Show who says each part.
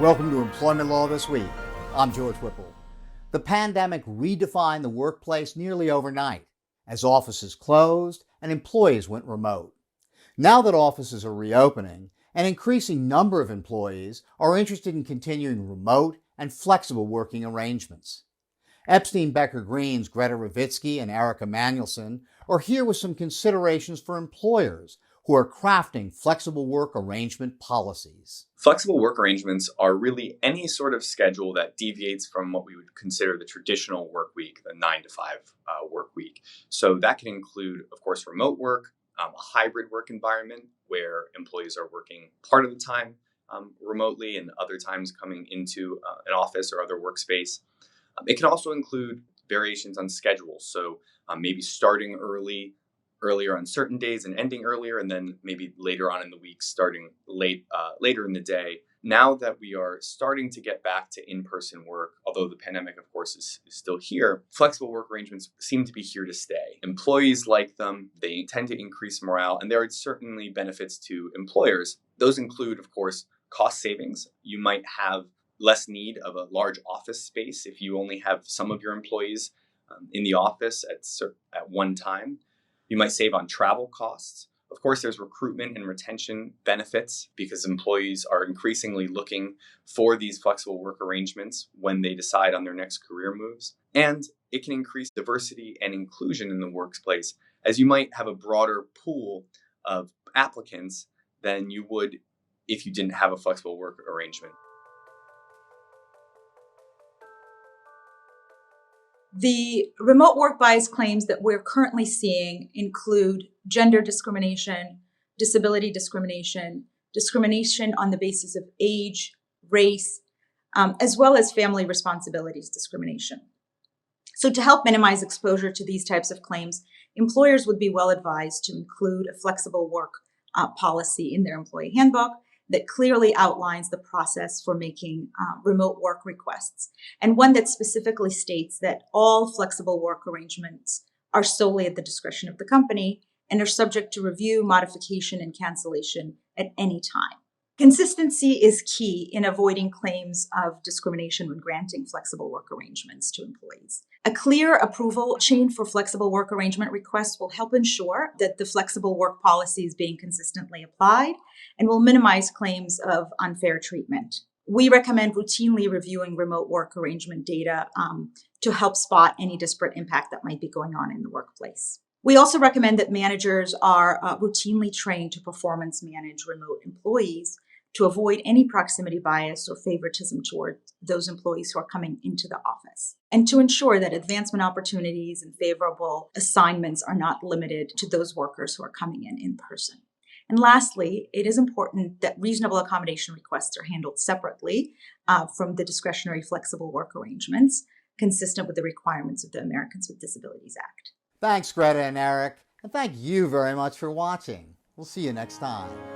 Speaker 1: Welcome to Employment Law This Week. I'm George Whipple. The pandemic redefined the workplace nearly overnight as offices closed and employees went remote. Now that offices are reopening, an increasing number of employees are interested in continuing remote and flexible working arrangements. Epstein Becker Green's Greta Ravitsky and Emanuelson are here with some considerations for employers who are crafting flexible work arrangement policies.
Speaker 2: Flexible work arrangements are really any sort of schedule that deviates from what we would consider the traditional work week, the 9 to 5 work week. So that can include, of course, remote work, a hybrid work environment where employees are working part of the time remotely and other times coming into an office or other workspace. It can also include variations on schedules. So maybe starting earlier on certain days and ending earlier, and then maybe later on in the week starting later in the day. Now that we are starting to get back to in-person work, although the pandemic, of course, is still here, flexible work arrangements seem to be here to stay. Employees like them. They tend to increase morale, and there are certainly benefits to employers. Those include, of course, cost savings. You might have less need of a large office space if you only have some of your employees in the office at one time. You might save on travel costs. Of course, there's recruitment and retention benefits because employees are increasingly looking for these flexible work arrangements when they decide on their next career moves. And it can increase diversity and inclusion in the workplace, as you might have a broader pool of applicants than you would if you didn't have a flexible work arrangement.
Speaker 3: The remote work bias claims that we're currently seeing include gender discrimination, disability discrimination, discrimination on the basis of age, race, as well as family responsibilities discrimination. So to help minimize exposure to these types of claims, employers would be well advised to include a flexible work policy in their employee handbook that clearly outlines the process for making remote work requests, and one that specifically states that all flexible work arrangements are solely at the discretion of the company and are subject to review, modification, and cancellation at any time. Consistency is key in avoiding claims of discrimination when granting flexible work arrangements to employees. A clear approval chain for flexible work arrangement requests will help ensure that the flexible work policy is being consistently applied and will minimize claims of unfair treatment. We recommend routinely reviewing remote work arrangement data to help spot any disparate impact that might be going on in the workplace. We also recommend that managers are routinely trained to performance manage remote employees to avoid any proximity bias or favoritism toward those employees who are coming into the office, and to ensure that advancement opportunities and favorable assignments are not limited to those workers who are coming in person. And lastly, it is important that reasonable accommodation requests are handled separately from the discretionary flexible work arrangements, consistent with the requirements of the Americans with Disabilities Act.
Speaker 1: Thanks, Greta and Eric, and thank you very much for watching. We'll see you next time.